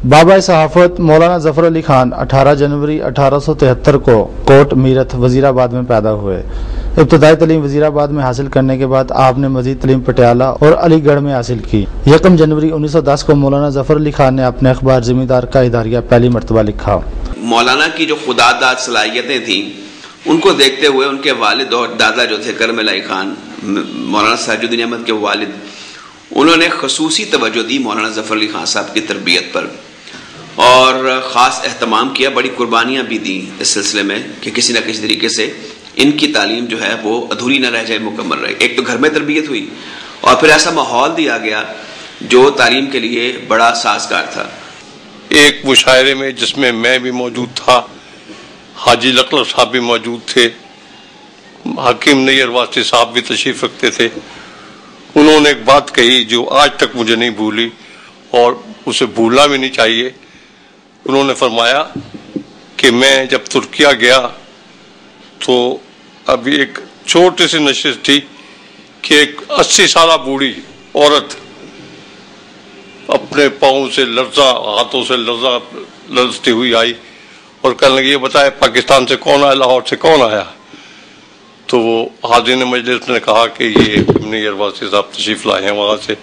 बाबा सहाफ़त मौलाना ज़फ़र अली खान 18 जनवरी 1873 को कोट मीरठ वज़ीराबाद में पैदा हुए। इब्तदाई तलीम वज़ीराबाद में हासिल करने के बाद आपने मज़ीद तलीम पटियाला और अलीगढ़ में हासिल की। 1 जनवरी 1910 को मौलाना ज़फ़र अली खान ने अपने अखबार ज़मींदार का इदारिया पहली मरतबा लिखा। मौलाना की जो खुदादाद सलाहियतें थीं उनको देखते हुए उनके वालिद और दादा जो थे करम अली खान, मौलाना साजुद्दीन अहमद के वालिद, उन्होंने खसूसी तवज्जो दी मौलाना ज़फ़र अली खान साहब की तरबियत पर और ख़ास एहतमाम किया। बड़ी कुर्बानियाँ भी दी इस सिलसिले में कि किसी न किसी तरीके से इनकी तालीम जो है वो अधूरी न रह जाए, मुकम्मल रहे। एक तो घर में तरबियत हुई और फिर ऐसा माहौल दिया गया जो तालीम के लिए बड़ा साजगार था। एक मुशायरे में जिसमें मैं भी मौजूद था, हाजी लकलक साहब भी मौजूद थे, हकीम नैयर वास्ती साहब भी तशरीफ़ रखते थे। उन्होंने एक बात कही जो आज तक मुझे नहीं भूली और उसे भूलना भी नहीं चाहिए। उन्होंने फरमाया कि मैं जब तुर्किया गया तो अभी एक छोटी सी नशिश थी कि एक 80 साल बूढ़ी औरत अपने पाँव से लर्जा, हाथों से लर्जती हुई आई और कहने लगी, ये बताए पाकिस्तान से कौन आया, लाहौर से कौन आया? तो वो हाज़िन मजलिस ने कहा कि ये नैयर वास्ती साहब तशरीफ़ लाए हैं वहाँ से।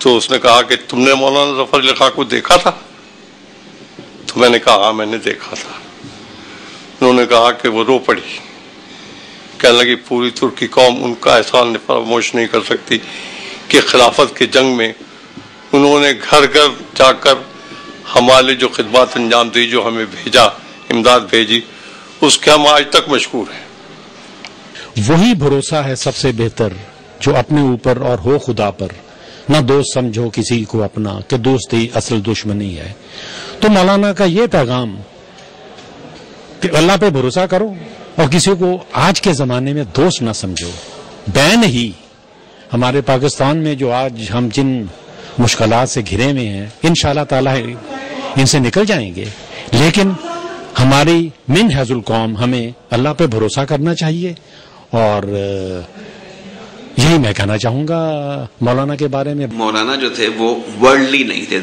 तो उसने कहा कि तुमने मौलाना ज़फ़र अली खान को देखा था? तो मैंने कहा हाँ मैंने देखा था। उन्होंने कहा कि वो रो पड़ी, कहने लगी पूरी तुर्की कौम उनका एहसान फरामोश नहीं कर सकती कि खिलाफत की जंग में उन्होंने घर घर जाकर हमारे जो खिदमत अंजाम दी, जो हमें भेजा, इमदाद भेजी, उसके हम आज तक मशहूर हैं। वही भरोसा है सबसे बेहतर जो अपने ऊपर और हो खुदा पर, ना दोस्त समझो किसी को अपना कि दोस्ती असल दुश्मनी है। तो मौलाना का ये पैगाम कि अल्लाह पे भरोसा करो और किसी को आज के जमाने में दोस्त ना समझो। बैन ही हमारे पाकिस्तान में जो आज हम जिन मुश्किलात से घिरे में हैं, इंशाअल्लाह ताला इनसे निकल जाएंगे, लेकिन हमारी मिन हैजुल कौम हमें अल्लाह पे भरोसा करना चाहिए। और यही मैं कहना चाहूंगा मौलाना के बारे में। मौलाना जो थे वो वर्ल्डली नहीं थे,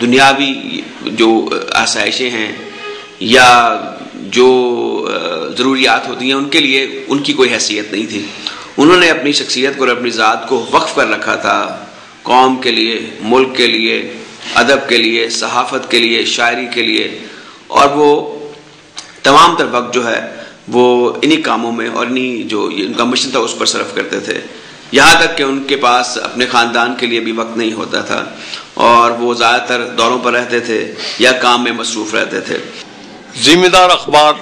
दुनियावी जो आसाइशें हैं या जो ज़रूरियात होती हैं उनके लिए उनकी कोई हैसियत नहीं थी। उन्होंने अपनी शख्सियत को और अपनी ज़ात को वक्फ कर रखा था कौम के लिए, मुल्क के लिए, अदब के लिए, सहाफ़त के लिए, शायरी के लिए, और वो तमाम तर वक्त जो है वो इन्हीं कामों में और इन्हीं जो उनका मिशन था उस पर सर्फ करते थे। यहाँ तक कि उनके पास अपने ख़ानदान के लिए भी वक्त नहीं होता था और वो ज़्यादातर दौरों पर रहते थे या काम में मसरूफ़ रहते थे। ज़िम्मेदार अखबार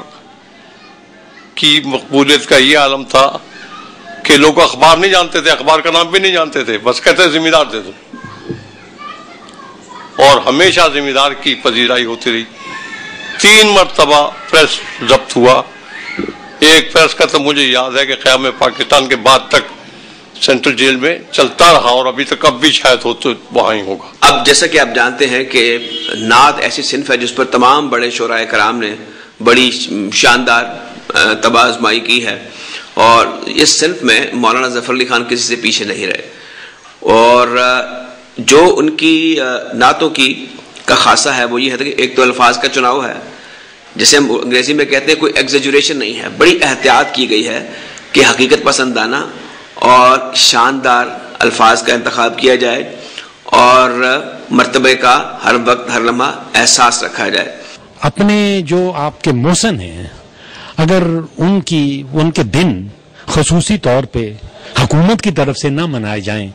की मकबूलियत का ये आलम था कि लोग अखबार नहीं जानते थे, अखबार का नाम भी नहीं जानते थे, बस कहते ज़िम्मेदार थे तुम। और हमेशा ज़िम्मेदार की पजीराई होती रही। 3 मरतबा प्रेस जब्त हुआ। एक प्रेस का तो मुझे याद है कि क़याम पाकिस्तान के बाद तक सेंट्रल जेल में चलता रहा और अभी तक अब भी शायद हो तो वहाँ ही होगा। अब जैसा कि आप जानते हैं कि नात ऐसी सिन्फ है जिस पर तमाम बड़े शोराए कराम ने बड़ी शानदार तबाज़माई की है और इस सिन्फ में मौलाना ज़फ़र अली खान किसी से पीछे नहीं रहे। और जो उनकी नातों की का खासा है वो ये है कि एक तो अल्फाज का चुनाव है, जिसे हम अंग्रेजी में कहते हैं कोई एग्जेजुरेशन नहीं है, बड़ी एहतियात की गई है कि हकीकत पसंदाना और शानदार अल्फाज का इंतखाब किया जाए और मर्तबे का हर वक्त हर लम्हा एहसास रखा जाए। अपने जो आपके मौसन हैं, अगर उनके दिन खसूसी तौर पे हुकूमत की तरफ से न मनाए जाएं,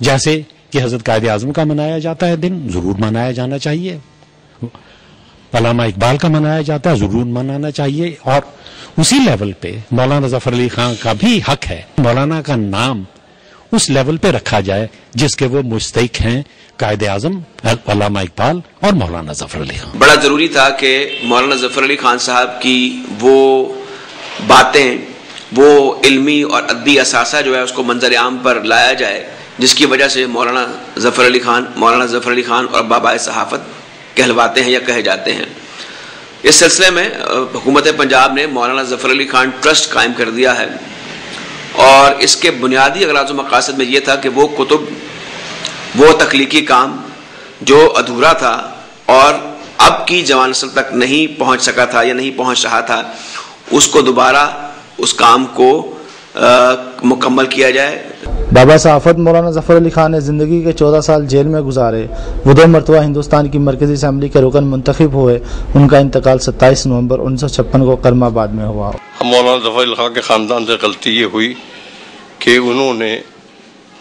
जैसे कि हजरत कायदे आज़म का मनाया जाता है दिन, जरूर मनाया जाना चाहिए। अल्लामा इकबाल का मनाया जाता है, जरूर मनाना चाहिए। और उसी लेवल पे मौलाना ज़फ़र अली खान का भी हक है मौलाना का नाम उस लेवल पे रखा जाए जिसके वो मुस्तहिक हैं, कायदे आज़म, अल्लामा इकबाल और मौलाना ज़फ़र अली खान। बड़ा ज़रूरी था कि मौलाना ज़फ़र अली खान साहब की वो बातें, वो इल्मी और अद्दी असासा जो है उसको मंजर आम पर लाया जाए, जिसकी वजह से मौलाना ज़फ़र अली खान और बाबा सहाफ़त कहलवाते हैं या कहे जाते हैं। इस सिलसिले में हुकूमत पंजाब ने मौलाना ज़फ़र अली खान ट्रस्ट कायम कर दिया है और इसके बुनियादी अगराज़ व मक़ासद में ये था कि वो कुतुब, वो तख्लीकी काम جو ادھورا تھا اور اب کی جوان نسل تک نہیں پہنچ سکا تھا یا نہیں پہنچ رہا تھا، اس کو دوبارہ اس کام کو مکمل کیا جائے۔ بابا صحافت مولانا ظفر علی خان نے زندگی کے 14 سال جیل میں گزارے۔ وہ 2 مرتبہ ہندوستان کی مرکزی اسمبلی کے رکن منتخب ہوئے۔ ان کا انتقال 27 نومبر 1956 کو کرم آباد میں ہوا۔ مولانا ظفر علی خان کے خاندان سے غلطی یہ ہوئی کہ انہوں نے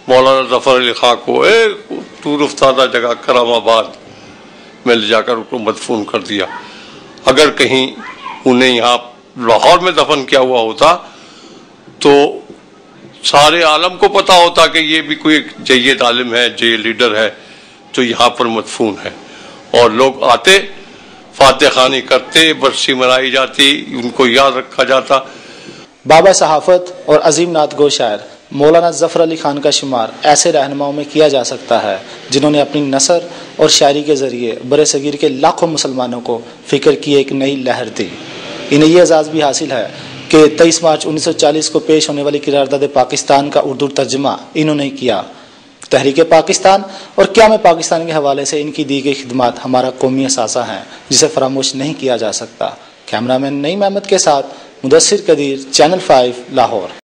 مولانا ظفر علی خان کو ایک دور افتادہ جگہ کرم آباد میں لے جا کر ان کو مدفون کر دیا۔ اگر کہیں انہیں یہاں لاہور میں دفن کیا ہوا ہوتا تو سارے عالم کو پتا ہوتا کہ یہ بھی کوئی جید عالم ہے، جید لیڈر ہے جو یہاں پر مدفون ہے، اور لوگ آتے، فاتح خوانی کرتے، برسی منائی جاتی، ان کو یاد رکھا جاتا۔ بابا صحافت اور عظیم نعت گو شاعر مولانا ظفر علی خان کا شمار ایسے رہنماؤں میں کیا جا سکتا ہے جنہوں نے اپنی نثر اور شاعری کے ذریعے برِ صغیر کے لاکھوں مسلمانوں کو فکر کی ایک نئی لہر دی۔ انہیں یہ اعزاز بھی حاصل ہے کہ 23 مارچ 1940 کو پیش ہونے والی قرارداد پاکستان کا اردو ترجمہ انہوں نے کیا۔ تحریک پاکستان اور قیام پاکستان کے حوالے سے ان کی دی گئی خدمات ہمارا قومی اثاثہ ہیں جسے فراموش نہیں کیا جا سکتا۔ کیمرہ مین نعیم احمد کے ساتھ مدثر قدیر، چینل 5 لاہور۔